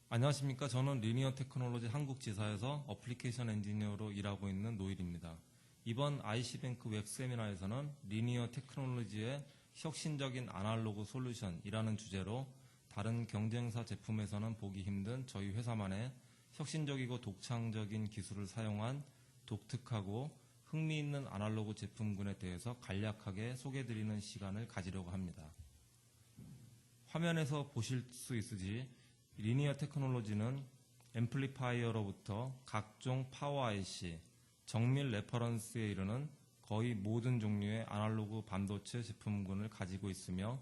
안녕하십니까. 저는 리니어 테크놀로지 한국지사에서 어플리케이션 엔지니어로 일하고 있는 노일입니다. 이번 IC뱅크 웹 세미나에서는 리니어 테크놀로지의 혁신적인 아날로그 솔루션이라는 주제로 다른 경쟁사 제품에서는 보기 힘든 저희 회사만의 혁신적이고 독창적인 기술을 사용한 독특하고 흥미있는 아날로그 제품군에 대해서 간략하게 소개해드리는 시간을 가지려고 합니다. 화면에서 보실 수 있으지 리니어 테크놀로지는 앰플리파이어로부터 각종 파워 IC, 정밀 레퍼런스에 이르는 거의 모든 종류의 아날로그 반도체 제품군을 가지고 있으며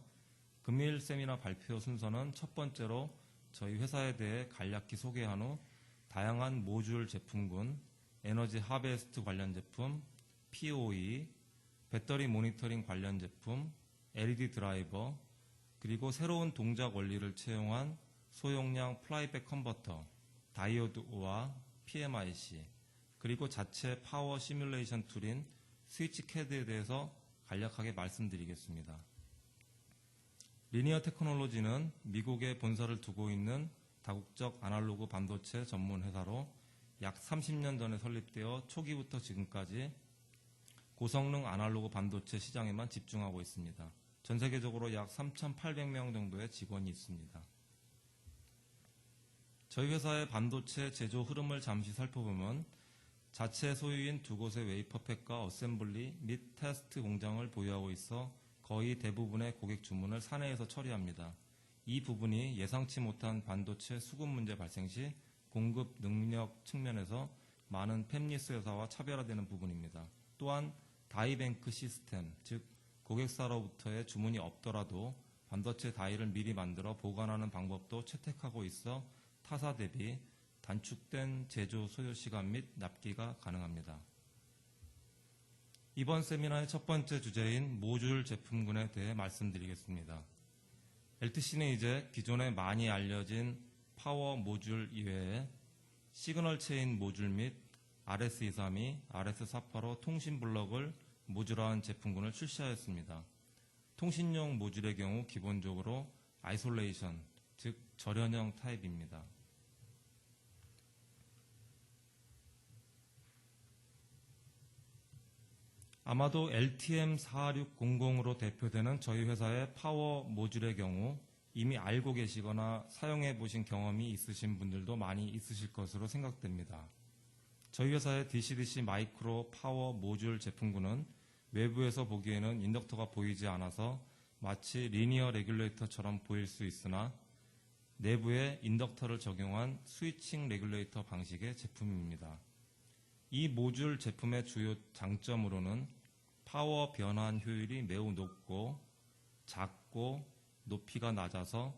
금일 세미나 발표 순서는 첫 번째로 저희 회사에 대해 간략히 소개한 후 다양한 모듈 제품군, 에너지 하베스트 관련 제품, POE, 배터리 모니터링 관련 제품, LED 드라이버, 그리고 새로운 동작 원리를 채용한 소용량 플라이백 컨버터, 다이오드와 PMIC, 그리고 자체 파워 시뮬레이션 툴인 스위치 캐드에 대해서 간략하게 말씀드리겠습니다. 리니어 테크놀로지는 미국에 본사를 두고 있는 다국적 아날로그 반도체 전문 회사로 약 30년 전에 설립되어 초기부터 지금까지 고성능 아날로그 반도체 시장에만 집중하고 있습니다. 전 세계적으로 약 3,800명 정도의 직원이 있습니다. 저희 회사의 반도체 제조 흐름을 잠시 살펴보면 자체 소유인 두 곳의 웨이퍼팩과 어셈블리 및 테스트 공장을 보유하고 있어 거의 대부분의 고객 주문을 사내에서 처리합니다. 이 부분이 예상치 못한 반도체 수급 문제 발생 시 공급 능력 측면에서 많은 팹리스 회사와 차별화되는 부분입니다. 또한 다이뱅크 시스템, 즉 고객사로부터의 주문이 없더라도 반도체 다이를 미리 만들어 보관하는 방법도 채택하고 있어 타사 대비 단축된 제조 소요 시간 및 납기가 가능합니다. 이번 세미나의 첫 번째 주제인 모듈 제품군에 대해 말씀드리겠습니다. LTC는 이제 기존에 많이 알려진 파워 모듈 이외에 시그널 체인 모듈 및 RS232, RS485 통신 블럭을 모듈화한 제품군을 출시하였습니다. 통신용 모듈의 경우 기본적으로 아이솔레이션, 즉 절연형 타입입니다. 아마도 LTM4600으로 대표되는 저희 회사의 파워 모듈의 경우 이미 알고 계시거나 사용해 보신 경험이 있으신 분들도 많이 있으실 것으로 생각됩니다. 저희 회사의 DC-DC 마이크로 파워 모듈 제품군은 외부에서 보기에는 인덕터가 보이지 않아서 마치 리니어 레귤레이터처럼 보일 수 있으나 내부에 인덕터를 적용한 스위칭 레귤레이터 방식의 제품입니다. 이 모듈 제품의 주요 장점으로는 파워 변환 효율이 매우 높고 작고 높이가 낮아서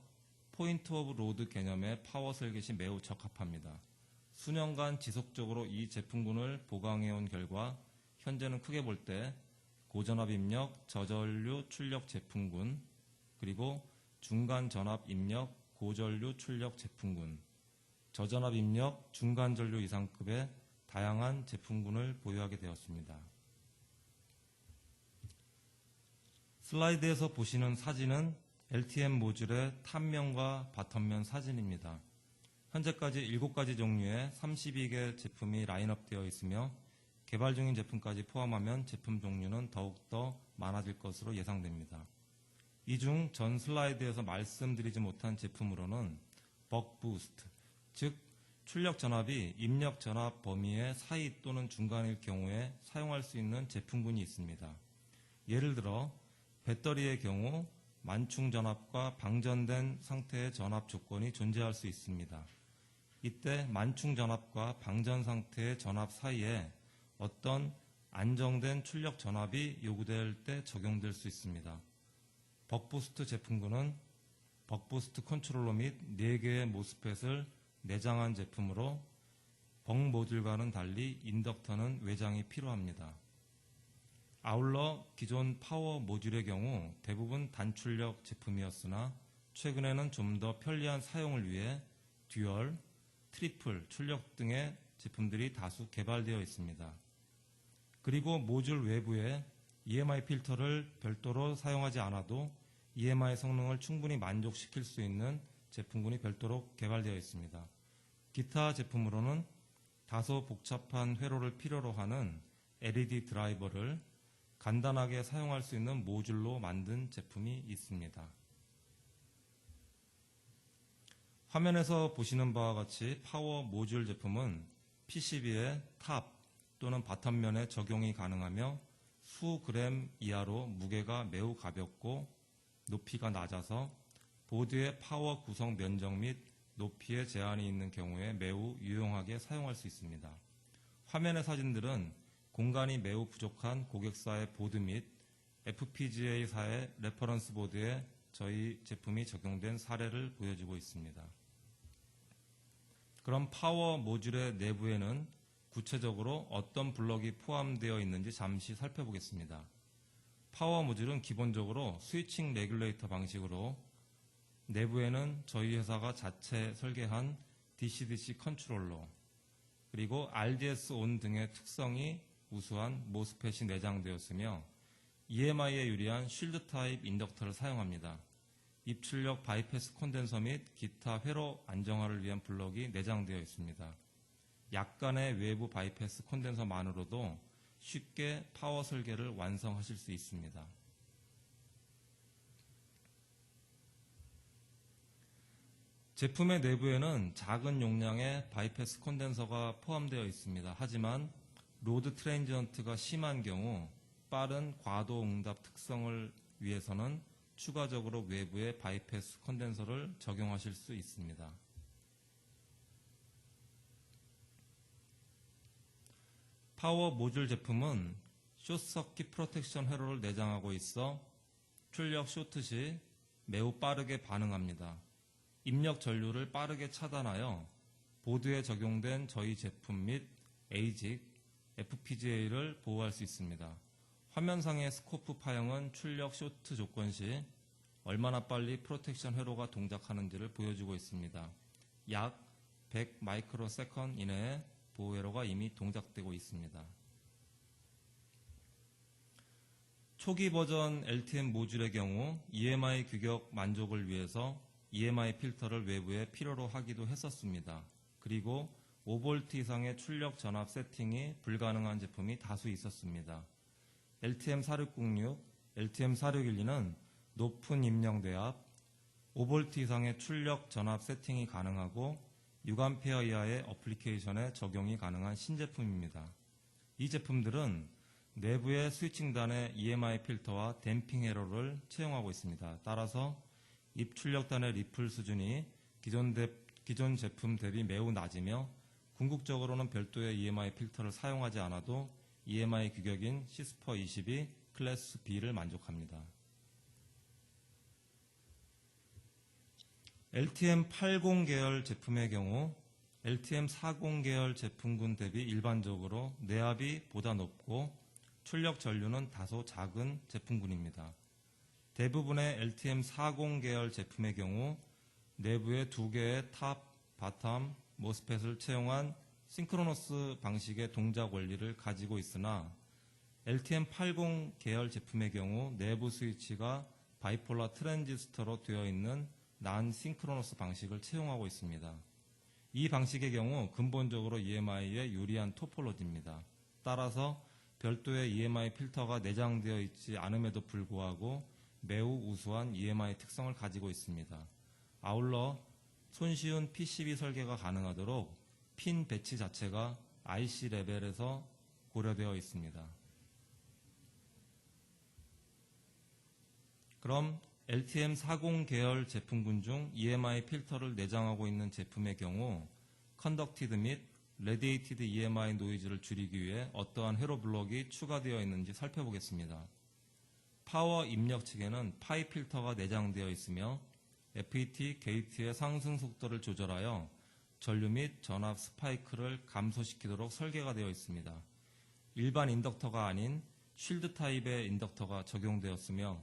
포인트 오브 로드 개념의 파워 설계시 매우 적합합니다. 수년간 지속적으로 이 제품군을 보강해온 결과 현재는 크게 볼 때 고전압 입력, 저전류 출력 제품군, 그리고 중간 전압 입력, 고전류 출력 제품군, 저전압 입력, 중간 전류 이상급의 다양한 제품군을 보유하게 되었습니다. 슬라이드에서 보시는 사진은 LTM 모듈의 탑면과 바텀면 사진입니다. 현재까지 7가지 종류의 32개 제품이 라인업되어 있으며 개발 중인 제품까지 포함하면 제품 종류는 더욱더 많아질 것으로 예상됩니다. 이 중 전 슬라이드에서 말씀드리지 못한 제품으로는 벅 부스트, 즉 출력 전압이 입력 전압 범위의 사이 또는 중간일 경우에 사용할 수 있는 제품군이 있습니다. 예를 들어 배터리의 경우 만충 전압과 방전된 상태의 전압 조건이 존재할 수 있습니다. 이때 만충 전압과 방전 상태의 전압 사이에 어떤 안정된 출력 전압이 요구될 때 적용될 수 있습니다. 벅부스트 제품군은 벅부스트 컨트롤러 및 4개의 모스펫을 내장한 제품으로 벅 모듈과는 달리 인덕터는 외장이 필요합니다. 아울러 기존 파워 모듈의 경우 대부분 단출력 제품이었으나 최근에는 좀 더 편리한 사용을 위해 듀얼, 트리플 출력 등의 제품들이 다수 개발되어 있습니다. 그리고 모듈 외부에 EMI 필터를 별도로 사용하지 않아도 EMI 성능을 충분히 만족시킬 수 있는 제품군이 별도로 개발되어 있습니다. 기타 제품으로는 다소 복잡한 회로를 필요로 하는 LED 드라이버를 간단하게 사용할 수 있는 모듈로 만든 제품이 있습니다. 화면에서 보시는 바와 같이 파워 모듈 제품은 PCB의 탑 또는 바텀면에 적용이 가능하며 수그램 이하로 무게가 매우 가볍고 높이가 낮아서 보드의 파워 구성 면적 및 높이에 제한이 있는 경우에 매우 유용하게 사용할 수 있습니다. 화면의 사진들은 공간이 매우 부족한 고객사의 보드 및 FPGA사의 레퍼런스 보드에 저희 제품이 적용된 사례를 보여주고 있습니다. 그럼 파워 모듈의 내부에는 구체적으로 어떤 블럭이 포함되어 있는지 잠시 살펴보겠습니다. 파워 모듈은 기본적으로 스위칭 레귤레이터 방식으로 내부에는 저희 회사가 자체 설계한 DC-DC 컨트롤러 그리고 RDS 온 등의 특성이 우수한 모스펫이 내장되었으며 EMI에 유리한 쉴드 타입 인덕터를 사용합니다. 입출력 바이패스 콘덴서 및 기타 회로 안정화를 위한 블럭이 내장되어 있습니다. 약간의 외부 바이패스 콘덴서만으로도 쉽게 파워 설계를 완성하실 수 있습니다. 제품의 내부에는 작은 용량의 바이패스 콘덴서가 포함되어 있습니다. 하지만 로드 트랜지언트가 심한 경우 빠른 과도 응답 특성을 위해서는 추가적으로 외부에 바이패스 콘덴서를 적용하실 수 있습니다. 파워 모듈 제품은 숏서킷 프로텍션 회로를 내장하고 있어 출력 쇼트 시 매우 빠르게 반응합니다. 입력 전류를 빠르게 차단하여 보드에 적용된 저희 제품 및 ASIC, FPGA를 보호할 수 있습니다. 화면상의 스코프 파형은 출력 쇼트 조건 시 얼마나 빨리 프로텍션 회로가 동작하는지를 보여주고 있습니다. 약 100 마이크로 세컨드 이내에 보호 회로가 이미 동작되고 있습니다. 초기 버전 LTM 모듈의 경우 EMI 규격 만족을 위해서 EMI 필터를 외부에 필요로 하기도 했었습니다. 그리고 5V 이상의 출력 전압 세팅이 불가능한 제품이 다수 있었습니다. LTM4606, LTM4612는 높은 입력 대압, 5V 이상의 출력 전압 세팅이 가능하고 6A 이하의 어플리케이션에 적용이 가능한 신제품입니다. 이 제품들은 내부의 스위칭단의 EMI 필터와 댐핑 회로를 채용하고 있습니다. 따라서 입출력단의 리플 수준이 기존 제품 대비 매우 낮으며 궁극적으로는 별도의 EMI 필터를 사용하지 않아도 EMI 규격인 시스퍼 22 클래스 B를 만족합니다. LTM80 계열 제품의 경우 LTM40 계열 제품군 대비 일반적으로 내압이 보다 높고 출력 전류는 다소 작은 제품군입니다. 대부분의 LTM40 계열 제품의 경우 내부에 2개의 탑, 바텀, 모스펫을 채용한 싱크로너스 방식의 동작 원리를 가지고 있으나 LTM80 계열 제품의 경우 내부 스위치가 바이폴라 트랜지스터로 되어 있는 난 싱크로너스 방식을 채용하고 있습니다. 이 방식의 경우 근본적으로 EMI에 유리한 토폴로지입니다. 따라서 별도의 EMI 필터가 내장되어 있지 않음에도 불구하고 매우 우수한 EMI 특성을 가지고 있습니다. 아울러 손쉬운 PCB 설계가 가능하도록 핀 배치 자체가 IC 레벨에서 고려되어 있습니다. 그럼 LTM40 계열 제품군 중 EMI 필터를 내장하고 있는 제품의 경우 컨덕티드 및 레디에이티드 EMI 노이즈를 줄이기 위해 어떠한 회로 블록이 추가되어 있는지 살펴보겠습니다. 파워 입력 측에는 파이 필터가 내장되어 있으며 FET 게이트의 상승 속도를 조절하여 전류 및 전압 스파이크를 감소시키도록 설계가 되어 있습니다. 일반 인덕터가 아닌 쉴드 타입의 인덕터가 적용되었으며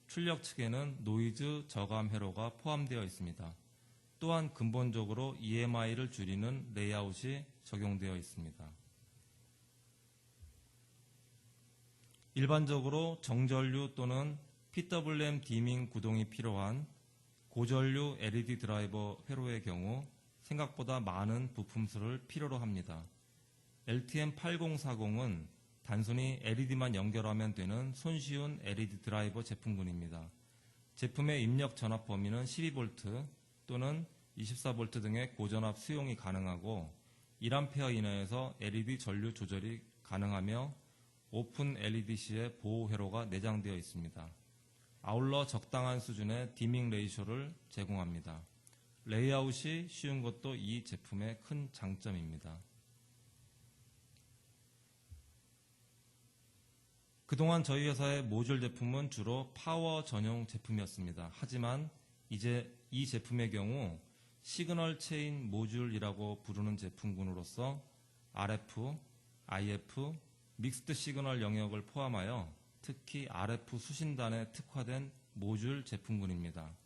출력 측에는 노이즈 저감 회로가 포함되어 있습니다. 또한 근본적으로 EMI를 줄이는 레이아웃이 적용되어 있습니다. 일반적으로 정전류 또는 PWM 디밍 구동이 필요한 고전류 LED 드라이버 회로의 경우 생각보다 많은 부품수를 필요로 합니다. LTM8040은 단순히 LED만 연결하면 되는 손쉬운 LED 드라이버 제품군입니다. 제품의 입력 전압 범위는 12V 또는 24V 등의 고전압 수용이 가능하고 1A 이내에서 LED 전류 조절이 가능하며 오픈 LEDC의 보호 회로가 내장되어 있습니다. 아울러 적당한 수준의 디밍 레이쇼를 제공합니다. 레이아웃이 쉬운 것도 이 제품의 큰 장점입니다. 그동안 저희 회사의 모듈 제품은 주로 파워 전용 제품이었습니다. 하지만 이제 이 제품의 경우 시그널 체인 모듈이라고 부르는 제품군으로서 RF, IF, 믹스드 시그널 영역을 포함하여 특히 RF 수신단에 특화된 모듈 제품군입니다.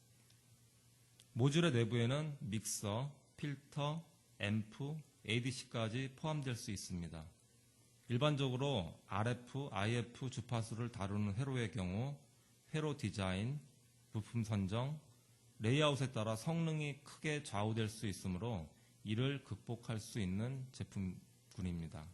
모듈의 내부에는 믹서, 필터, 앰프, ADC까지 포함될 수 있습니다. 일반적으로 RF, IF 주파수를 다루는 회로의 경우 회로 디자인, 부품 선정, 레이아웃에 따라 성능이 크게 좌우될 수 있으므로 이를 극복할 수 있는 제품군입니다.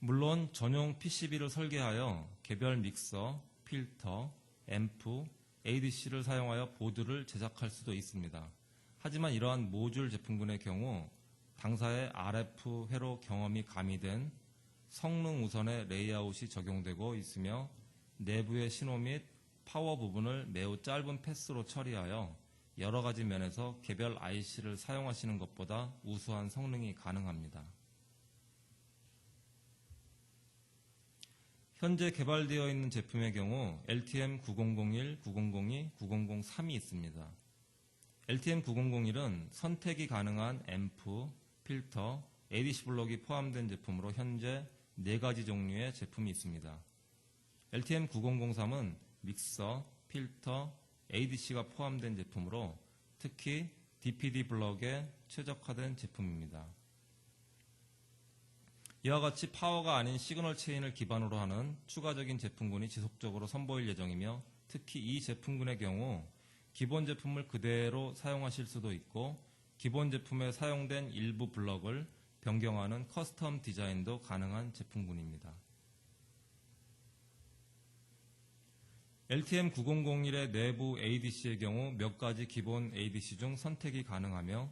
물론 전용 PCB를 설계하여 개별 믹서, 필터, 앰프, ADC를 사용하여 보드를 제작할 수도 있습니다. 하지만 이러한 모듈 제품군의 경우 당사의 RF 회로 경험이 가미된 성능 우선의 레이아웃이 적용되고 있으며 내부의 신호 및 파워 부분을 매우 짧은 패스로 처리하여 여러 가지 면에서 개별 IC를 사용하시는 것보다 우수한 성능이 가능합니다. 현재 개발되어 있는 제품의 경우 LTM9001, 9002, 9003이 있습니다. LTM9001은 선택이 가능한 앰프, 필터, ADC 블록이 포함된 제품으로 현재 4가지 종류의 제품이 있습니다. LTM9003은 믹서, 필터, ADC가 포함된 제품으로 특히 DPD 블럭에 최적화된 제품입니다. 이와 같이 파워가 아닌 시그널 체인을 기반으로 하는 추가적인 제품군이 지속적으로 선보일 예정이며 특히 이 제품군의 경우 기본 제품을 그대로 사용하실 수도 있고 기본 제품에 사용된 일부 블럭을 변경하는 커스텀 디자인도 가능한 제품군입니다. LTM9001의 내부 ADC의 경우 몇 가지 기본 ADC 중 선택이 가능하며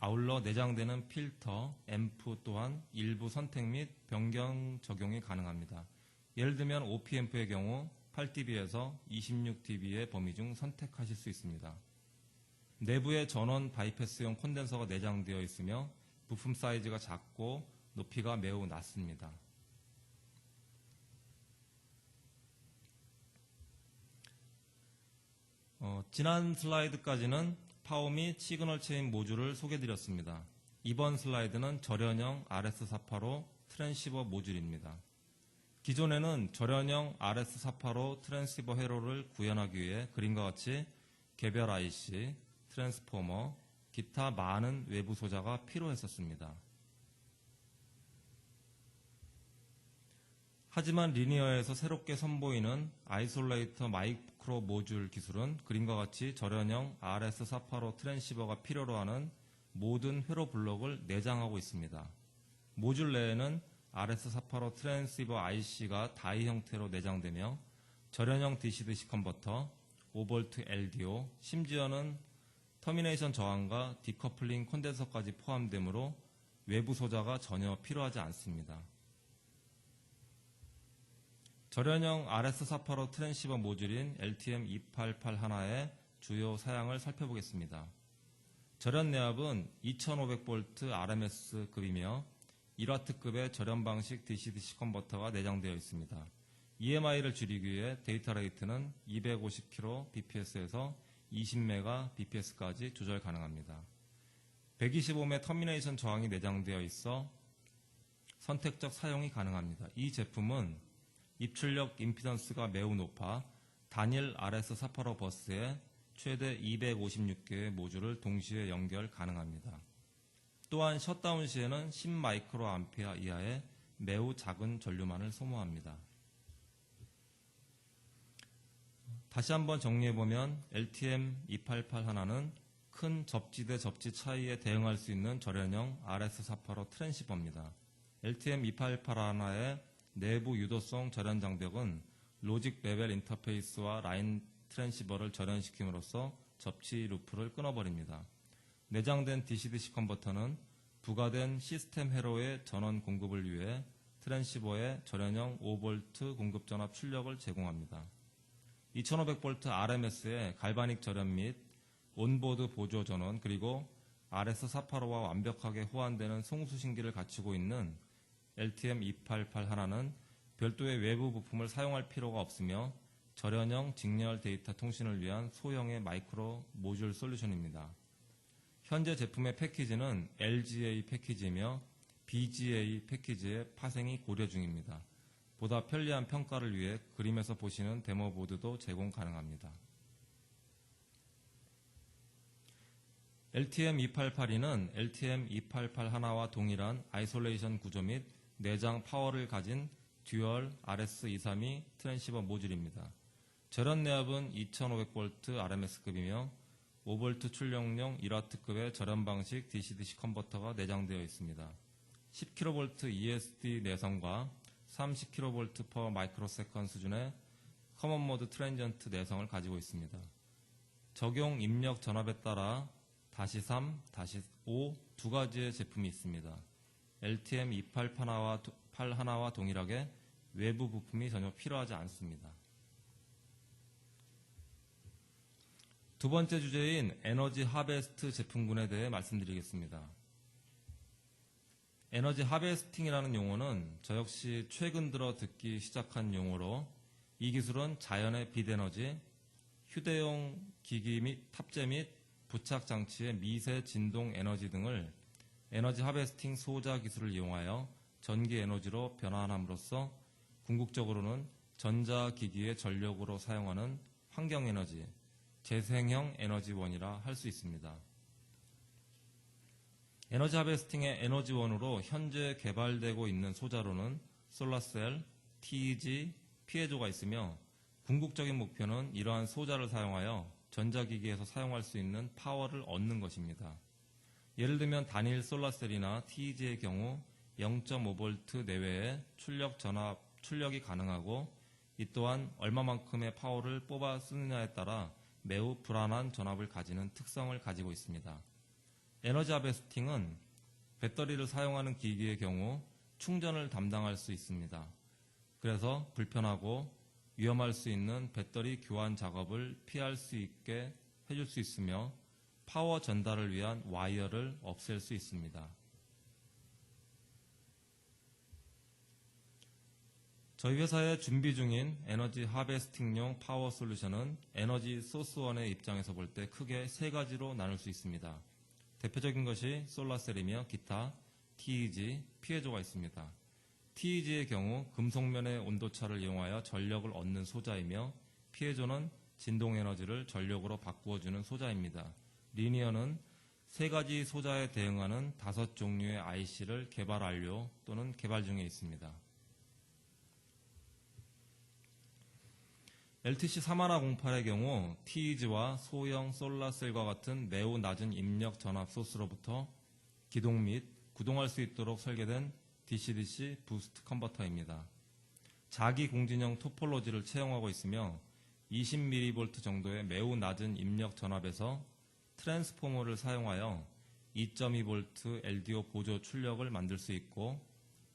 아울러 내장되는 필터, 앰프 또한 일부 선택 및 변경 적용이 가능합니다. 예를 들면 OP앰프의 경우 8dB에서 26dB의 범위 중 선택하실 수 있습니다. 내부에 전원 바이패스용 콘덴서가 내장되어 있으며 부품 사이즈가 작고 높이가 매우 낮습니다. 지난 슬라이드까지는 파워 및 시그널 체인 모듈을 소개드렸습니다. 이번 슬라이드는 절연형 RS485 트랜시버 모듈입니다. 기존에는 절연형 RS485 트랜시버 회로를 구현하기 위해 그림과 같이 개별 IC, 트랜스포머, 기타 많은 외부 소자가 필요했었습니다. 하지만 리니어에서 새롭게 선보이는 아이솔레이터 마이크로 모듈 기술은 그림과 같이 절연형 RS485 트랜시버가 필요로 하는 모든 회로 블록을 내장하고 있습니다. 모듈 내에는 RS485 트랜시버 IC가 다이 형태로 내장되며 절연형 DC-DC 컨버터, 5V LDO, 심지어는 터미네이션 저항과 디커플링 콘덴서까지 포함되므로 외부 소자가 전혀 필요하지 않습니다. 절연형 RS485 트랜시버 모듈인 LTM2881의 주요 사양을 살펴보겠습니다. 절연 내압은 2500V RMS급이며 1W급의 절연 방식 DC-DC 컨버터가 내장되어 있습니다. EMI를 줄이기 위해 데이터 레이트는 250kbps에서 20Mbps까지 조절 가능합니다. 125매 터미네이션 저항이 내장되어 있어 선택적 사용이 가능합니다. 이 제품은 입출력 임피던스가 매우 높아 단일 RS485 버스에 최대 256개의 모듈을 동시에 연결 가능합니다. 또한 셧다운 시에는 10마이크로암페어 이하의 매우 작은 전류만을 소모합니다. 다시 한번 정리해보면 LTM288 하나는 큰 접지 대 접지 차이에 대응할 수 있는 절연형 RS485 트랜시버입니다. LTM288 하나의 내부 유도성 절연 장벽은 로직 레벨 인터페이스와 라인 트랜시버를 절연시킴으로써 접지 루프를 끊어버립니다. 내장된 DC-DC 컨버터는 부가된 시스템 회로의 전원 공급을 위해 트랜시버에 절연형 5V 공급 전압 출력을 제공합니다. 2500V RMS의 갈바닉 절연 및 온보드 보조 전원 그리고 RS485와 완벽하게 호환되는 송수신기를 갖추고 있는 LTM288 하나는 별도의 외부 부품을 사용할 필요가 없으며 절연형 직렬 데이터 통신을 위한 소형의 마이크로 모듈 솔루션입니다. 현재 제품의 패키지는 LGA 패키지이며 BGA 패키지의 파생이 고려 중입니다. 보다 편리한 평가를 위해 그림에서 보시는 데모보드도 제공 가능합니다. LTM288는 LTM288 하나와 동일한 아이솔레이션 구조 및 내장 파워를 가진 듀얼 RS232 트랜시버 모듈입니다. 절연 내압은 2500V RMS급이며 5V 출력용 1W급의 절연 방식 DC-DC 컨버터가 내장되어 있습니다. 10kV ESD 내성과 30kV per 마이크로세컨 수준의 커먼 모드 트랜지언트 내성을 가지고 있습니다. 적용 입력 전압에 따라 -3, -5 두 가지의 제품이 있습니다. LTM288 하나와 동일하게 외부 부품이 전혀 필요하지 않습니다. 두 번째 주제인 에너지 하베스트 제품군에 대해 말씀드리겠습니다. 에너지 하베스팅이라는 용어는 저 역시 최근 들어 듣기 시작한 용어로 이 기술은 자연의 빛에너지, 휴대용 기기 및 탑재 및 부착 장치의 미세 진동 에너지 등을 에너지 하베스팅 소자 기술을 이용하여 전기 에너지로 변환함으로써 궁극적으로는 전자기기의 전력으로 사용하는 환경에너지, 재생형 에너지원이라 할 수 있습니다. 에너지 하베스팅의 에너지원으로 현재 개발되고 있는 소자로는 솔라셀, TEG, 피에조가 있으며 궁극적인 목표는 이러한 소자를 사용하여 전자기기에서 사용할 수 있는 파워를 얻는 것입니다. 예를 들면 단일 솔라셀이나 TEG의 경우 0.5V 내외의 출력이 가능하고 이 또한 얼마만큼의 파워를 뽑아 쓰느냐에 따라 매우 불안한 전압을 가지는 특성을 가지고 있습니다. 에너지 하베스팅은 배터리를 사용하는 기기의 경우 충전을 담당할 수 있습니다. 그래서 불편하고 위험할 수 있는 배터리 교환 작업을 피할 수 있게 해줄 수 있으며 파워 전달을 위한 와이어를 없앨 수 있습니다. 저희 회사의 준비 중인 에너지 하베스팅용 파워 솔루션은 에너지 소스원의 입장에서 볼 때 크게 세 가지로 나눌 수 있습니다. 대표적인 것이 솔라셀이며 기타, TEG, 피에조가 있습니다. TEG의 경우 금속면의 온도차를 이용하여 전력을 얻는 소자이며 피에조는 진동에너지를 전력으로 바꾸어주는 소자입니다. 리니어는 세 가지 소자에 대응하는 5종류의 IC를 개발 완료 또는 개발 중에 있습니다. LTC3108의 경우 TEG와 소형 솔라셀과 같은 매우 낮은 입력 전압 소스로부터 기동 및 구동할 수 있도록 설계된 DC-DC 부스트 컨버터입니다. 자기 공진형 토폴로지를 채용하고 있으며 20mV 정도의 매우 낮은 입력 전압에서 트랜스포머를 사용하여 2.2V LDO 보조 출력을 만들 수 있고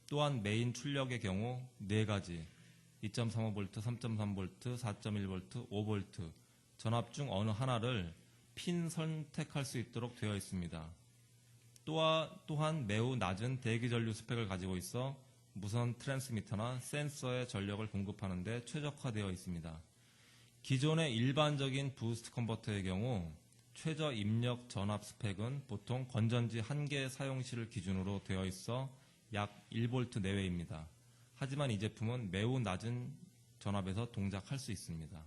또한 메인 출력의 경우 4가지 2.35V, 3.3V, 4.1V, 5V 전압 중 어느 하나를 핀 선택할 수 있도록 되어 있습니다. 또한 매우 낮은 대기 전류 스펙을 가지고 있어 무선 트랜스미터나 센서의 전력을 공급하는 데 최적화되어 있습니다. 기존의 일반적인 부스트 컨버터의 경우 최저 입력 전압 스펙은 보통 건전지 1개 사용시를 기준으로 되어 있어 약 1V 내외입니다. 하지만 이 제품은 매우 낮은 전압에서 동작할 수 있습니다.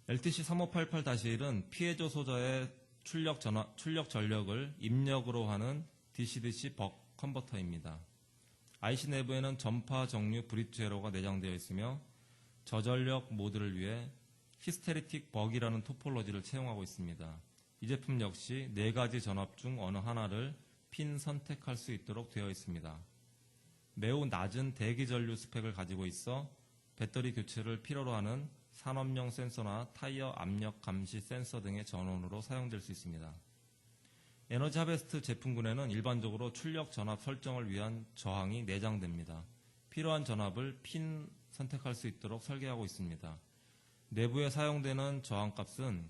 LTC3588-1은 피에조 소자의 출력 전력을 입력으로 하는 DC-DC 벅 컨버터입니다. IC 내부에는 전파 정류 브릿지 에러가 내장되어 있으며 저전력 모드를 위해 히스테리틱 버기라는 토폴로지를 채용하고 있습니다. 이 제품 역시 4가지 전압 중 어느 하나를 핀 선택할 수 있도록 되어 있습니다. 매우 낮은 대기 전류 스펙을 가지고 있어 배터리 교체를 필요로 하는 산업용 센서나 타이어 압력 감시 센서 등의 전원으로 사용될 수 있습니다. 에너지 하베스트 제품군에는 일반적으로 출력 전압 설정을 위한 저항이 내장됩니다. 필요한 전압을 핀 선택할 수 있도록 설계하고 있습니다. 내부에 사용되는 저항값은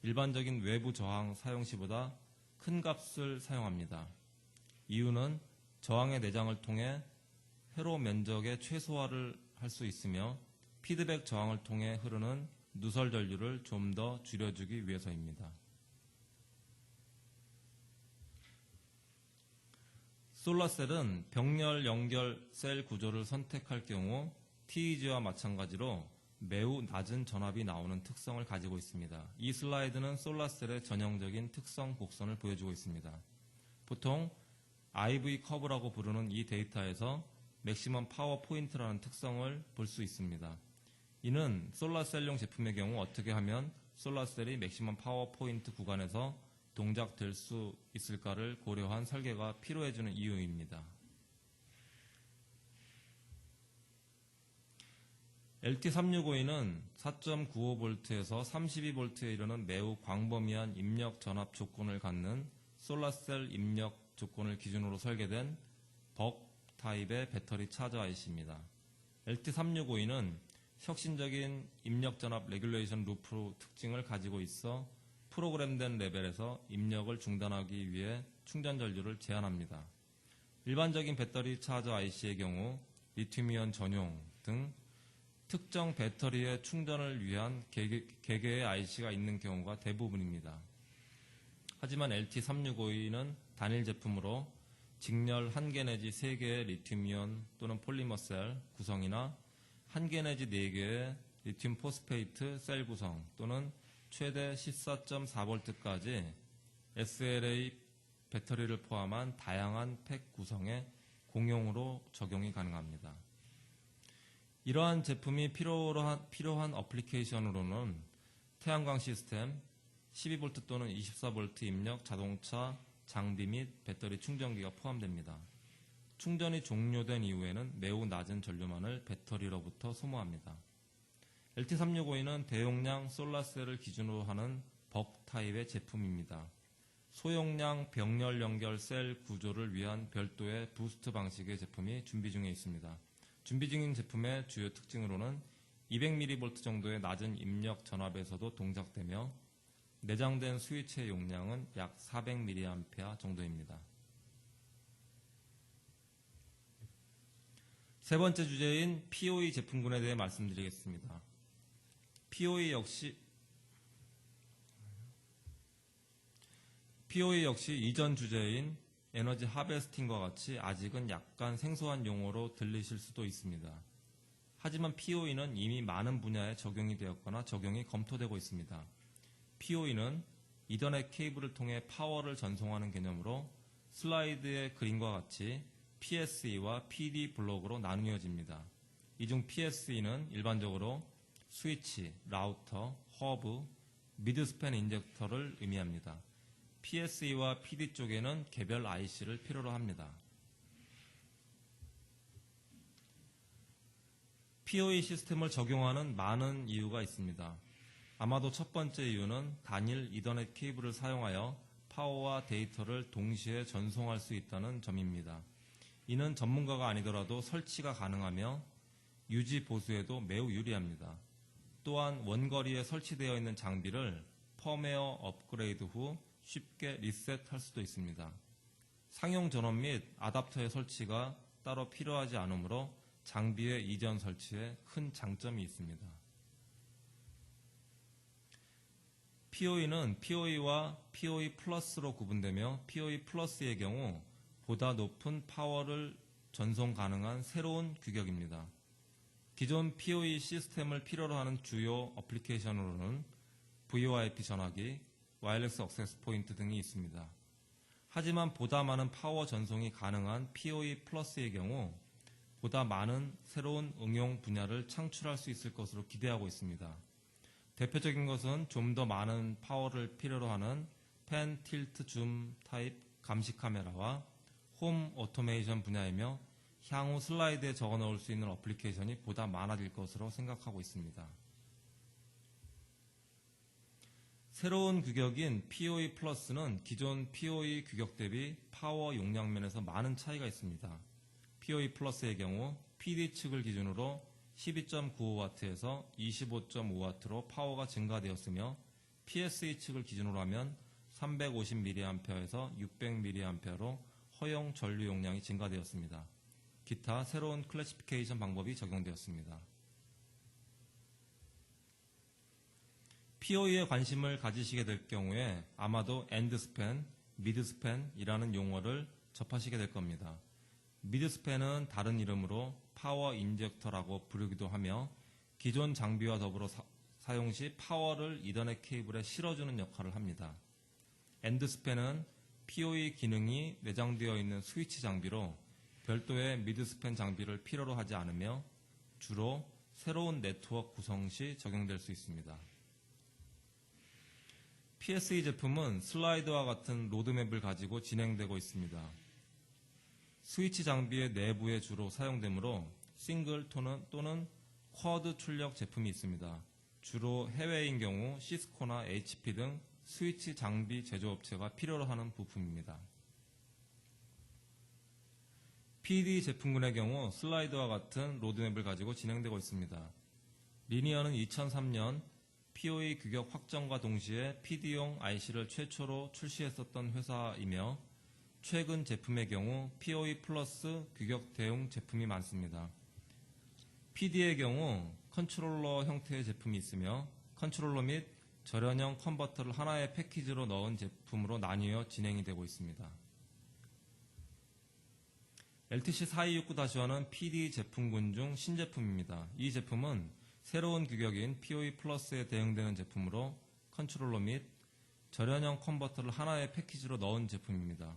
일반적인 외부 저항 사용 시보다 큰 값을 사용합니다. 이유는 저항의 내장을 통해 회로 면적의 최소화를 할 수 있으며 피드백 저항을 통해 흐르는 누설 전류를 좀 더 줄여주기 위해서입니다. 솔라셀은 병렬 연결 셀 구조를 선택할 경우 TEG와 마찬가지로 매우 낮은 전압이 나오는 특성을 가지고 있습니다. 이 슬라이드는 솔라셀의 전형적인 특성 곡선을 보여주고 있습니다. 보통 IV 커브라고 부르는 이 데이터에서 맥시멈 파워 포인트라는 특성을 볼 수 있습니다. 이는 솔라셀용 제품의 경우 어떻게 하면 솔라셀이 맥시멈 파워 포인트 구간에서 동작될 수 있을까를 고려한 설계가 필요해지는 이유입니다. LT3652는 4.95V에서 32V에 이르는 매우 광범위한 입력 전압 조건을 갖는 솔라셀 입력 조건을 기준으로 설계된 벅 타입의 배터리 차저 IC입니다. LT3652는 혁신적인 입력 전압 레귤레이션 루프 특징을 가지고 있어 프로그램된 레벨에서 입력을 중단하기 위해 충전 전류를 제한합니다. 일반적인 배터리 차저 IC의 경우 리튬이온 전용 등 특정 배터리의 충전을 위한 개개의 IC가 있는 경우가 대부분입니다. 하지만 LT3652는 단일 제품으로 직렬 1개 내지 3개의 리튬이온 또는 폴리머셀 구성이나 1개 내지 4개의 리튬 포스페이트 셀 구성 또는 최대 14.4V까지 SLA 배터리를 포함한 다양한 팩 구성에 공용으로 적용이 가능합니다. 이러한 제품이 필요한 어플리케이션으로는 태양광 시스템, 12V 또는 24V 입력 자동차 장비 및 배터리 충전기가 포함됩니다. 충전이 종료된 이후에는 매우 낮은 전류만을 배터리로부터 소모합니다. LT3652는 대용량 솔라셀을 기준으로 하는 벅 타입의 제품입니다. 소용량 병렬 연결 셀 구조를 위한 별도의 부스트 방식의 제품이 준비 중에 있습니다. 준비 중인 제품의 주요 특징으로는 200mV 정도의 낮은 입력 전압에서도 동작되며 내장된 스위치의 용량은 약 400mA 정도입니다. 세 번째 주제인 POE 제품군에 대해 말씀드리겠습니다. POE 역시 이전 주제인 에너지 하베스팅과 같이 아직은 약간 생소한 용어로 들리실 수도 있습니다. 하지만 POE는 이미 많은 분야에 적용이 되었거나 적용이 검토되고 있습니다. POE는 이더넷 케이블을 통해 파워를 전송하는 개념으로 슬라이드의 그림과 같이 PSE와 PD 블록으로 나누어집니다. 이 중 PSE는 일반적으로 스위치, 라우터, 허브, 미드스팬 인젝터를 의미합니다. PSE와 PD 쪽에는 개별 IC를 필요로 합니다. POE 시스템을 적용하는 많은 이유가 있습니다. 아마도 첫 번째 이유는 단일 이더넷 케이블을 사용하여 파워와 데이터를 동시에 전송할 수 있다는 점입니다. 이는 전문가가 아니더라도 설치가 가능하며 유지 보수에도 매우 유리합니다. 또한 원거리에 설치되어 있는 장비를 펌웨어 업그레이드 후 쉽게 리셋할 수도 있습니다. 상용 전원 및 아답터의 설치가 따로 필요하지 않으므로 장비의 이전 설치에 큰 장점이 있습니다. POE는 POE와 POE 플러스로 구분되며 POE 플러스의 경우 보다 높은 파워를 전송 가능한 새로운 규격입니다. 기존 POE 시스템을 필요로 하는 주요 어플리케이션으로는 VoIP 전화기, 와이어리스 액세스 포인트 등이 있습니다. 하지만 보다 많은 파워 전송이 가능한 POE 플러스의 경우 보다 많은 새로운 응용 분야를 창출할 수 있을 것으로 기대하고 있습니다. 대표적인 것은 좀 더 많은 파워를 필요로 하는 펜 틸트 줌 타입 감시 카메라와 홈 오토메이션 분야이며 향후 슬라이드에 적어 넣을 수 있는 어플리케이션이 보다 많아질 것으로 생각하고 있습니다. 새로운 규격인 PoE 플러스는 기존 PoE 규격 대비 파워 용량면에서 많은 차이가 있습니다. PoE 플러스의 경우 PD 측을 기준으로 12.95W에서 25.5W로 파워가 증가되었으며 PSE 측을 기준으로 하면 350mAh에서 600mAh로 허용 전류 용량이 증가되었습니다. 기타 새로운 클래시피케이션 방법이 적용되었습니다. PoE에 관심을 가지시게 될 경우에 아마도 엔드스팬, 미드스팬이라는 용어를 접하시게 될 겁니다. 미드스팬은 다른 이름으로 파워 인젝터라고 부르기도 하며 기존 장비와 더불어 사용 시 파워를 이더넷 케이블에 실어주는 역할을 합니다. 엔드스팬은 PoE 기능이 내장되어 있는 스위치 장비로 별도의 미드스팬 장비를 필요로 하지 않으며 주로 새로운 네트워크 구성 시 적용될 수 있습니다. PSE 제품은 슬라이드와 같은 로드맵을 가지고 진행되고 있습니다. 스위치 장비의 내부에 주로 사용되므로 싱글 또는 쿼드 출력 제품이 있습니다. 주로 해외인 경우 시스코나 HP 등 스위치 장비 제조업체가 필요로 하는 부품입니다. PD 제품군의 경우 슬라이드와 같은 로드맵을 가지고 진행되고 있습니다. 리니어는 2003년 PoE 규격 확정과 동시에 PD용 IC를 최초로 출시했었던 회사이며 최근 제품의 경우 PoE 플러스 규격 대용 제품이 많습니다. PD의 경우 컨트롤러 형태의 제품이 있으며 컨트롤러 및 절연형 컨버터를 하나의 패키지로 넣은 제품으로 나뉘어 진행이 되고 있습니다. LTC4269-1은 PD 제품군 중 신제품입니다. 이 제품은 새로운 규격인 PoE 플러스에 대응되는 제품으로 컨트롤러 및 절연형 컨버터를 하나의 패키지로 넣은 제품입니다.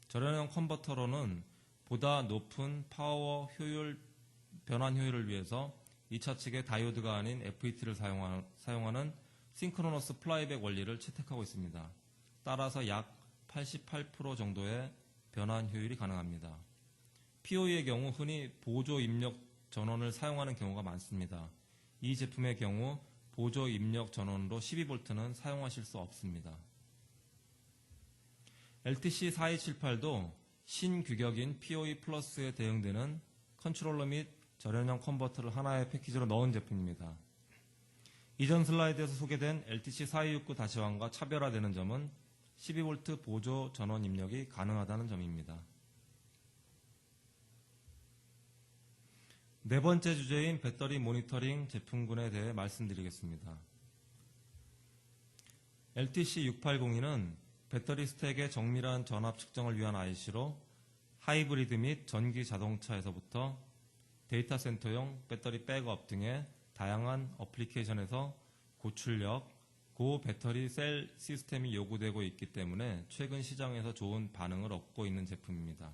절연형 컨버터로는 보다 높은 파워 효율, 변환 효율을 위해서 2차 측의 다이오드가 아닌 FET를 사용하는 싱크로너스 플라이백 원리를 채택하고 있습니다. 따라서 약 88% 정도의 변환 효율이 가능합니다. PoE의 경우 흔히 보조 입력 전원을 사용하는 경우가 많습니다. 이 제품의 경우 보조 입력 전원으로 12V는 사용하실 수 없습니다. LTC4278도 신규격인 PoE 플러스에 대응되는 컨트롤러 및 절연형 컨버터를 하나의 패키지로 넣은 제품입니다. 이전 슬라이드에서 소개된 LTC4269-1과 차별화되는 점은 12V 보조 전원 입력이 가능하다는 점입니다. 네 번째 주제인 배터리 모니터링 제품군에 대해 말씀드리겠습니다. LTC6802는 배터리 스택의 정밀한 전압 측정을 위한 IC로 하이브리드 및 전기 자동차에서부터 데이터 센터용 배터리 백업 등의 다양한 어플리케이션에서 고출력, 고배터리 셀 시스템이 요구되고 있기 때문에 최근 시장에서 좋은 반응을 얻고 있는 제품입니다.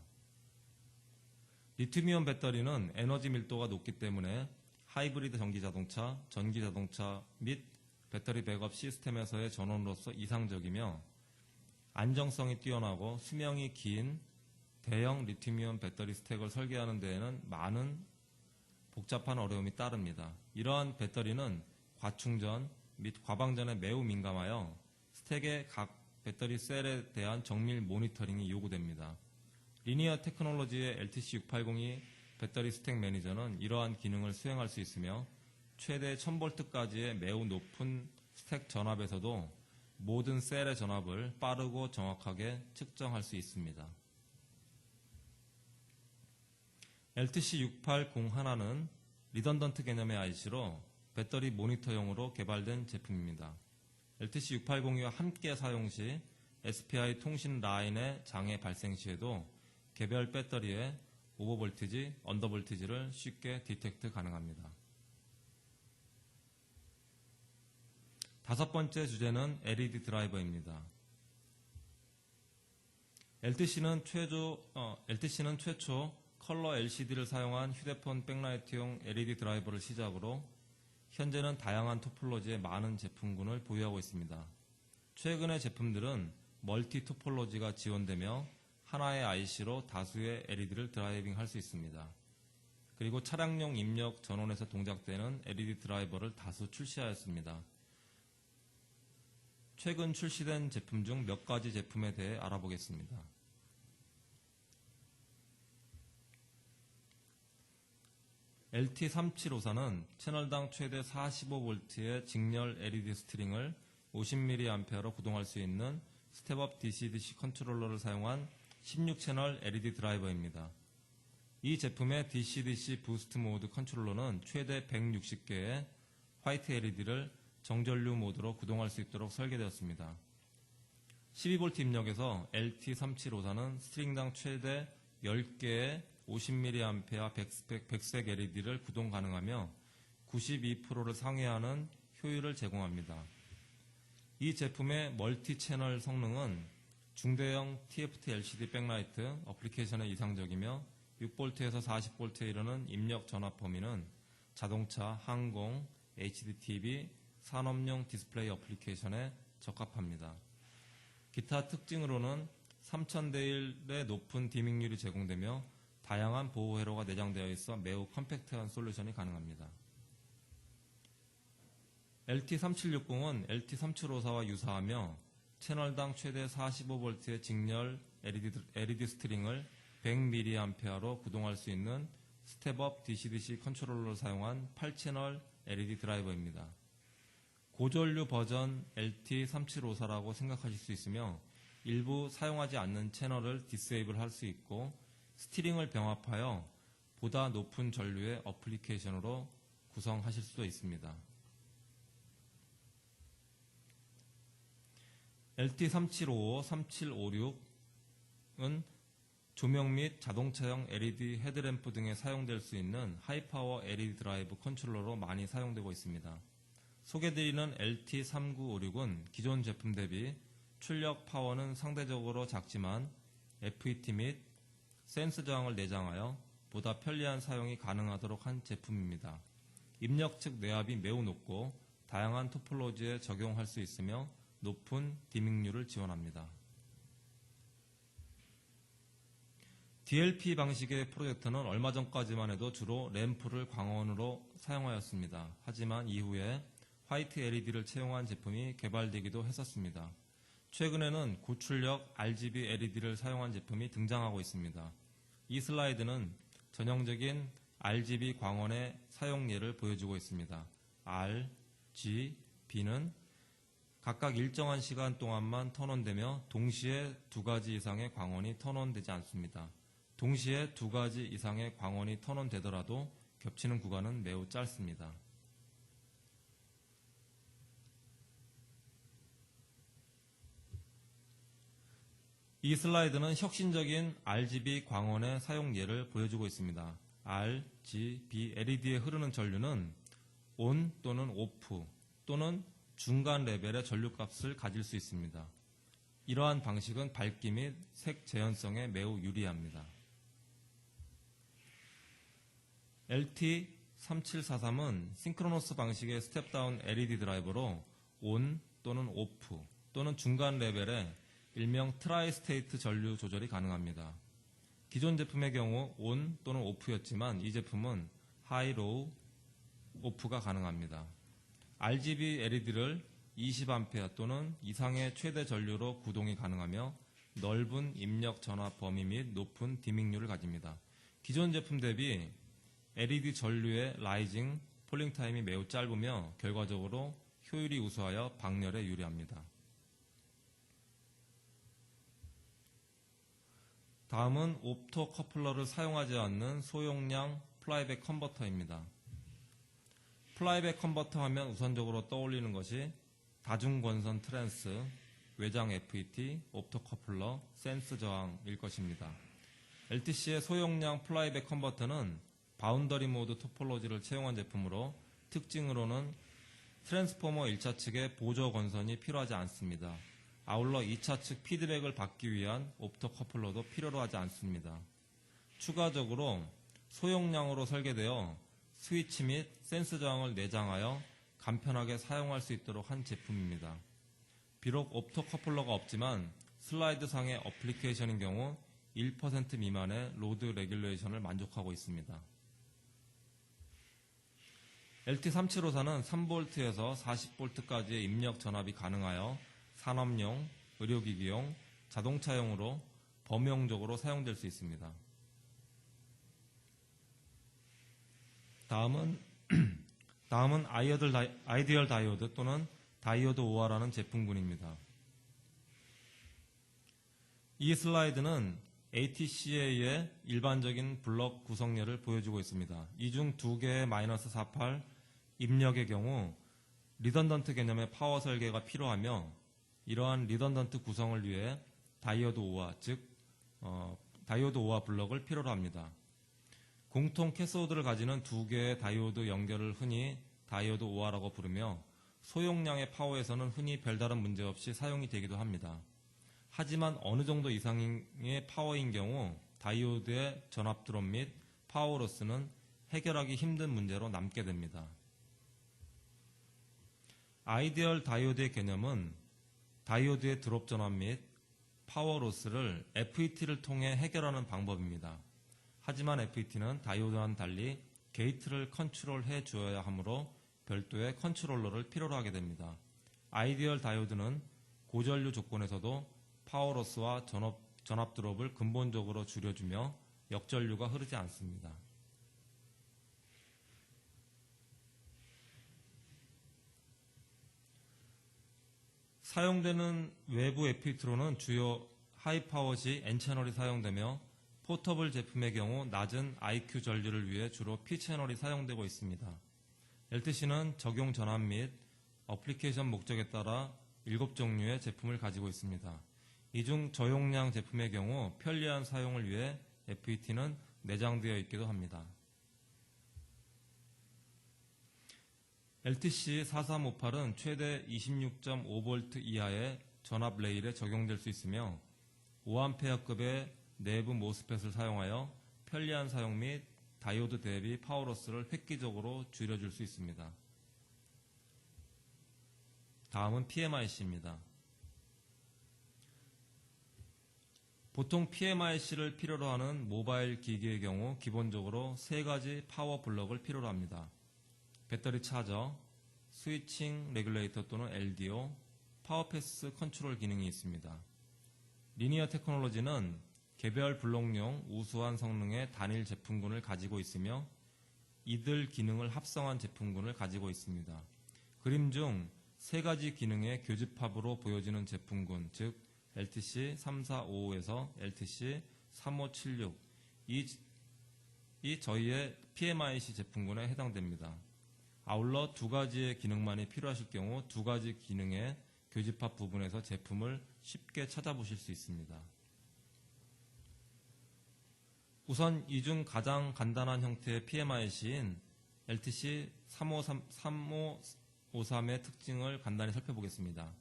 리튬이온 배터리는 에너지 밀도가 높기 때문에 하이브리드 전기자동차, 전기자동차 및 배터리 백업 시스템에서의 전원으로서 이상적이며 안정성이 뛰어나고 수명이 긴 대형 리튬이온 배터리 스택을 설계하는 데에는 많은 복잡한 어려움이 따릅니다. 이러한 배터리는 과충전 및 과방전에 매우 민감하여 스택의 각 배터리 셀에 대한 정밀 모니터링이 요구됩니다. 리니어 테크놀로지의 LTC6802 배터리 스택 매니저는 이러한 기능을 수행할 수 있으며 최대 1000V까지의 매우 높은 스택 전압에서도 모든 셀의 전압을 빠르고 정확하게 측정할 수 있습니다. LTC6801는 리던던트 개념의 IC로 배터리 모니터용으로 개발된 제품입니다. LTC6802와 함께 사용 시 SPI 통신 라인의 장애 발생 시에도 개별 배터리의 오버볼티지, 언더볼티지를 쉽게 디텍트 가능합니다. 다섯 번째 주제는 LED 드라이버입니다. LTC는 최초 컬러 LCD를 사용한 휴대폰 백라이트용 LED 드라이버를 시작으로 현재는 다양한 토폴로지의 많은 제품군을 보유하고 있습니다. 최근의 제품들은 멀티 토폴로지가 지원되며 하나의 IC로 다수의 LED를 드라이빙할 수 있습니다. 그리고 차량용 입력 전원에서 동작되는 LED 드라이버를 다수 출시하였습니다. 최근 출시된 제품 중 몇 가지 제품에 대해 알아보겠습니다. LT3754는 채널당 최대 45V의 직렬 LED 스트링을 50mAh로 구동할 수 있는 스텝업 DC-DC 컨트롤러를 사용한 16채널 LED 드라이버입니다. 이 제품의 DC-DC 부스트 모드 컨트롤러는 최대 160개의 화이트 LED를 정전류 모드로 구동할 수 있도록 설계되었습니다. 12V 입력에서 LT3754는 스트링당 최대 10개의 50mAh 백색 LED를 구동 가능하며 92%를 상회하는 효율을 제공합니다. 이 제품의 멀티 채널 성능은 중대형 TFT LCD 백라이트 어플리케이션에 이상적이며 6V에서 40V에 이르는 입력 전압 범위는 자동차, 항공, HDTV, 산업용 디스플레이 어플리케이션에 적합합니다. 기타 특징으로는 3000대1의 높은 디밍률이 제공되며 다양한 보호 회로가 내장되어 있어 매우 컴팩트한 솔루션이 가능합니다. LT3760은 LT3754와 유사하며 채널당 최대 45V의 직렬 LED 스트링을 100mAh로 구동할 수 있는 스텝업 DC-DC 컨트롤러를 사용한 8채널 LED 드라이버입니다. 고전류 버전 LT3754라고 생각하실 수 있으며 일부 사용하지 않는 채널을 디세이블 할 수 있고 스티링을 병합하여 보다 높은 전류의 어플리케이션으로 구성하실 수도 있습니다. LT3755, 3756은 조명 및 자동차용 LED 헤드램프 등에 사용될 수 있는 하이파워 LED 드라이브 컨트롤러로 많이 사용되고 있습니다. 소개드리는 LT3956은 기존 제품 대비 출력 파워는 상대적으로 작지만 FET 및 센스 저항을 내장하여 보다 편리한 사용이 가능하도록 한 제품입니다. 입력 측 내압이 매우 높고 다양한 토폴로지에 적용할 수 있으며 높은 디밍률을 지원합니다. DLP 방식의 프로젝터는 얼마 전까지만 해도 주로 램프를 광원으로 사용하였습니다. 하지만 이후에 화이트 LED를 채용한 제품이 개발되기도 했었습니다. 최근에는 고출력 RGB LED를 사용한 제품이 등장하고 있습니다. 이 슬라이드는 전형적인 RGB 광원의 사용 예를 보여주고 있습니다. R, G, B는 각각 일정한 시간 동안만 턴온되며 동시에 두 가지 이상의 광원이 턴온되지 않습니다. 동시에 두 가지 이상의 광원이 턴온되더라도 겹치는 구간은 매우 짧습니다. 이 슬라이드는 혁신적인 RGB 광원의 사용 예를 보여주고 있습니다. RGB LED에 흐르는 전류는 ON 또는 OFF 또는 중간 레벨의 전류값을 가질 수 있습니다. 이러한 방식은 밝기 및 색 재현성에 매우 유리합니다. LT3743은 싱크로너스 방식의 스텝다운 LED 드라이버로 ON 또는 OFF 또는 중간 레벨의 일명 트라이스테이트 전류 조절이 가능합니다. 기존 제품의 경우 ON 또는 OFF였지만 이 제품은 하이, 로우, OFF가 가능합니다. RGB LED를 20A 또는 이상의 최대 전류로 구동이 가능하며 넓은 입력 전압 범위 및 높은 디밍률을 가집니다. 기존 제품 대비 LED 전류의 라이징, 폴링 타임이 매우 짧으며 결과적으로 효율이 우수하여 방열에 유리합니다. 다음은 옵토 커플러를 사용하지 않는 소용량 플라이백 컨버터입니다. 플라이백 컨버터 하면 우선적으로 떠올리는 것이 다중권선 트랜스, 외장 FET, 옵토 커플러, 센스 저항일 것입니다. LTC의 소용량 플라이백 컨버터는 바운더리 모드 토폴로지를 채용한 제품으로 특징으로는 트랜스포머 1차 측에 보조 권선이 필요하지 않습니다. 아울러 2차 측 피드백을 받기 위한 옵토 커플러도 필요로 하지 않습니다. 추가적으로 소용량으로 설계되어 스위치 및 센스 저항을 내장하여 간편하게 사용할 수 있도록 한 제품입니다. 비록 옵토커플러가 없지만 슬라이드상의 어플리케이션인 경우 1% 미만의 로드 레귤레이션을 만족하고 있습니다. LT3754는 3V에서 40V까지의 입력 전압이 가능하여 산업용, 의료기기용, 자동차용으로 범용적으로 사용될 수 있습니다. 다음은 아이디얼 다이오드 또는 다이오드 5화라는 제품군입니다. 이 슬라이드는 ATCA의 일반적인 블럭 구성열을 보여주고 있습니다. 이 중 2개의 -48 입력의 경우 리던던트 개념의 파워 설계가 필요하며 이러한 리던던트 구성을 위해 다이오드 5화, 즉 다이오드 5화 블럭을 필요로 합니다. 공통 캐소드를 가지는 2개의 다이오드 연결을 흔히 다이오드 5화라고 부르며 소용량의 파워에서는 흔히 별다른 문제 없이 사용이 되기도 합니다. 하지만 어느 정도 이상의 파워인 경우 다이오드의 전압 드롭 및 파워 로스는 해결하기 힘든 문제로 남게 됩니다. 아이디얼 다이오드의 개념은 다이오드의 드롭 전압 및 파워 로스를 FET를 통해 해결하는 방법입니다. 하지만 FET는 다이오드와는 달리 게이트를 컨트롤해 주어야 하므로 별도의 컨트롤러를 필요로 하게 됩니다. 아이디얼 다이오드는 고전류 조건에서도 파워 로스와 전압 드롭을 근본적으로 줄여주며 역전류가 흐르지 않습니다. 사용되는 외부 FET로는 주요 하이파워 시 N채널이 사용되며 포터블 제품의 경우 낮은 IQ 전류를 위해 주로 P채널이 사용되고 있습니다. LTC는 적용 전압 및 어플리케이션 목적에 따라 7종류의 제품을 가지고 있습니다. 이 중 저용량 제품의 경우 편리한 사용을 위해 FET는 내장되어 있기도 합니다. LTC4358은 최대 26.5V 이하의 전압 레일에 적용될 수 있으며 5A급의 내부 모스펫을 사용하여 편리한 사용 및 다이오드 대비 파워로스를 획기적으로 줄여줄 수 있습니다. 다음은 PMIC입니다. 보통 PMIC를 필요로 하는 모바일 기기의 경우 기본적으로 3가지 파워 블럭을 필요로 합니다. 배터리 차저, 스위칭 레귤레이터 또는 LDO, 파워패스 컨트롤 기능이 있습니다. 리니어 테크놀로지는 개별 블록용 우수한 성능의 단일 제품군을 가지고 있으며 이들 기능을 합성한 제품군을 가지고 있습니다. 그림 중 3가지 기능의 교집합으로 보여지는 제품군, 즉 LTC3455에서 LTC3576, 이 저희의 PMIC 제품군에 해당됩니다. 아울러 2가지의 기능만이 필요하실 경우 2가지 기능의 교집합 부분에서 제품을 쉽게 찾아보실 수 있습니다. 우선 이 중 가장 간단한 형태의 PMIC인 LTC3553의 특징을 간단히 살펴보겠습니다.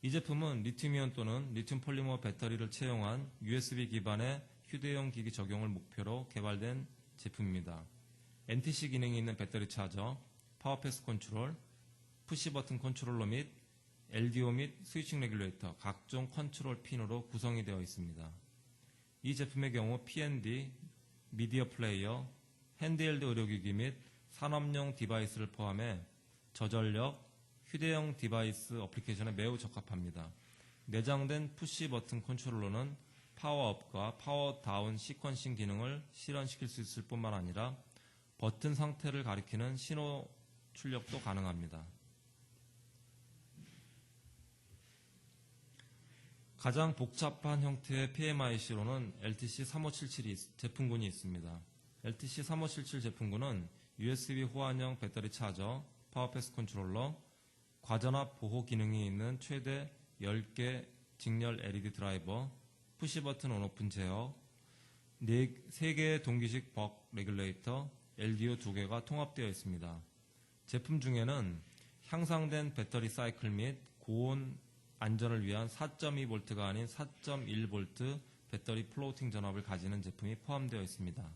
이 제품은 리튬이온 또는 리튬 폴리머 배터리를 채용한 USB 기반의 휴대용 기기 적용을 목표로 개발된 제품입니다. NTC 기능이 있는 배터리 차저, 파워패스 컨트롤, 푸시버튼 컨트롤러 및 LDO 및 스위칭 레귤레이터, 각종 컨트롤 핀으로 구성이 되어 있습니다. 이 제품의 경우 PND, 미디어 플레이어, 핸드헬드 의료기기 및 산업용 디바이스를 포함해 저전력, 휴대용 디바이스 어플리케이션에 매우 적합합니다. 내장된 푸시 버튼 컨트롤러는 파워업과 파워다운 시퀀싱 기능을 실현시킬 수 있을 뿐만 아니라 버튼 상태를 가리키는 신호 출력도 가능합니다. 가장 복잡한 형태의 PMIC로는 LTC3577 제품군이 있습니다. LTC3577 제품군은 USB 호환형 배터리 차저, 파워패스 컨트롤러, 과전압 보호 기능이 있는 최대 10개 직렬 LED 드라이버, 푸시버튼 온오픈 제어, 3개의 동기식 벅 레귤레이터, LDO 2개가 통합되어 있습니다. 제품 중에는 향상된 배터리 사이클 및 고온 안전을 위한 4.2V가 아닌 4.1V 배터리 플로팅 전압을 가지는 제품이 포함되어 있습니다.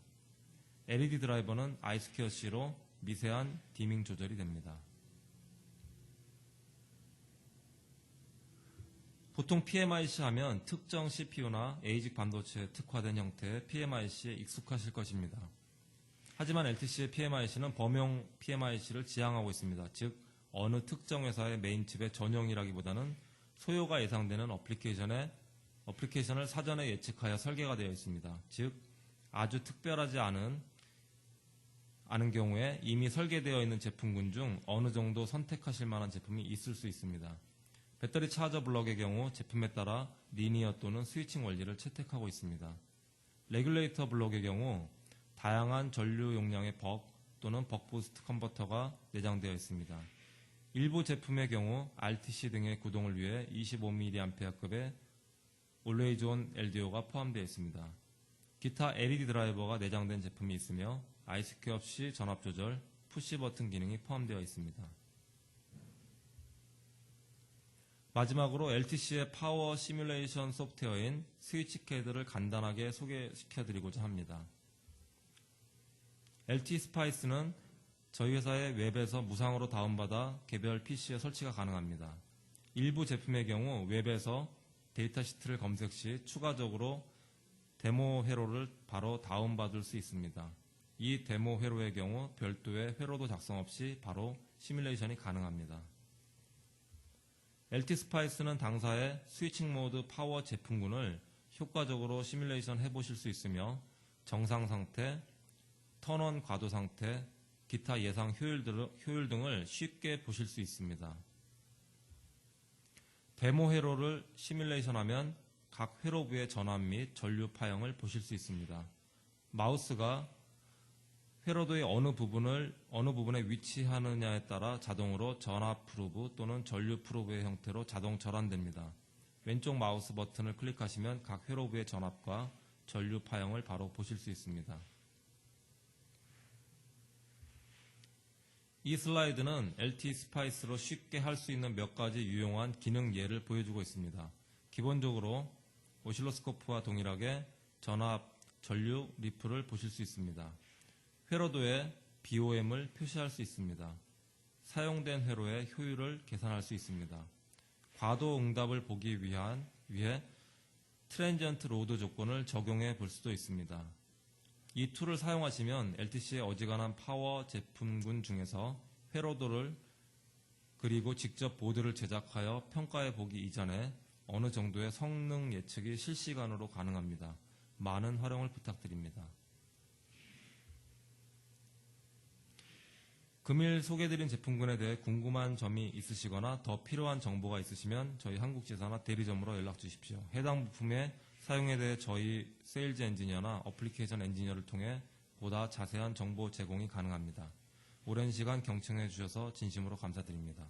LED 드라이버는 I2C로 미세한 디밍 조절이 됩니다. 보통 PMIC 하면 특정 CPU나 에이직 반도체에 특화된 형태의 PMIC에 익숙하실 것입니다. 하지만 LTC의 PMIC는 범용 PMIC를 지향하고 있습니다. 즉, 어느 특정 회사의 메인칩의 전용이라기보다는 소요가 예상되는 어플리케이션을 사전에 예측하여 설계가 되어 있습니다. 즉, 아주 특별하지 않은 경우에 이미 설계되어 있는 제품군 중 어느 정도 선택하실 만한 제품이 있을 수 있습니다. 배터리 차저 블럭의 경우 제품에 따라 리니어 또는 스위칭 원리를 채택하고 있습니다. 레귤레이터 블럭의 경우 다양한 전류 용량의 벅 또는 벅부스트 컨버터가 내장되어 있습니다. 일부 제품의 경우 RTC 등의 구동을 위해 25mAh급의 Always On LDO가 포함되어 있습니다. 기타 LED 드라이버가 내장된 제품이 있으며 I2C 없이 전압 조절, 푸시 버튼 기능이 포함되어 있습니다. 마지막으로 LTC의 파워 시뮬레이션 소프트웨어인 스위치캐드를 간단하게 소개시켜드리고자 합니다. LT 스파이스는 저희 회사의 웹에서 무상으로 다운받아 개별 PC에 설치가 가능합니다. 일부 제품의 경우 웹에서 데이터 시트를 검색 시 추가적으로 데모 회로를 바로 다운받을 수 있습니다. 이 데모 회로의 경우 별도의 회로도 작성 없이 바로 시뮬레이션이 가능합니다. LT 스파이스는 당사의 스위칭 모드 파워 제품군을 효과적으로 시뮬레이션 해보실 수 있으며 정상 상태, 턴온 과도 상태, 기타 예상 효율 등을 쉽게 보실 수 있습니다. 데모 회로를 시뮬레이션하면 각 회로부의 전압 및 전류 파형을 보실 수 있습니다. 마우스가 회로도의 어느 부분에 위치하느냐에 따라 자동으로 전압 프로브 또는 전류 프로브의 형태로 자동 절안됩니다. 왼쪽 마우스 버튼을 클릭하시면 각 회로부의 전압과 전류 파형을 바로 보실 수 있습니다. 이 슬라이드는 LT 스파이스로 쉽게 할 수 있는 몇 가지 유용한 기능 예를 보여주고 있습니다. 기본적으로 오실로스코프와 동일하게 전압, 전류, 리플을 보실 수 있습니다. 회로도에 BOM을 표시할 수 있습니다. 사용된 회로의 효율을 계산할 수 있습니다. 과도 응답을 보기 위해 트랜지언트 로드 조건을 적용해 볼 수도 있습니다. 이 툴을 사용하시면 LTC의 어지간한 파워 제품군 중에서 회로도를 그리고 직접 보드를 제작하여 평가해 보기 이전에 어느 정도의 성능 예측이 실시간으로 가능합니다. 많은 활용을 부탁드립니다. 금일 소개해드린 제품군에 대해 궁금한 점이 있으시거나 더 필요한 정보가 있으시면 저희 한국지사나 대리점으로 연락 주십시오. 해당 부품의 사용에 대해 저희 세일즈 엔지니어나 어플리케이션 엔지니어를 통해 보다 자세한 정보 제공이 가능합니다. 오랜 시간 경청해 주셔서 진심으로 감사드립니다.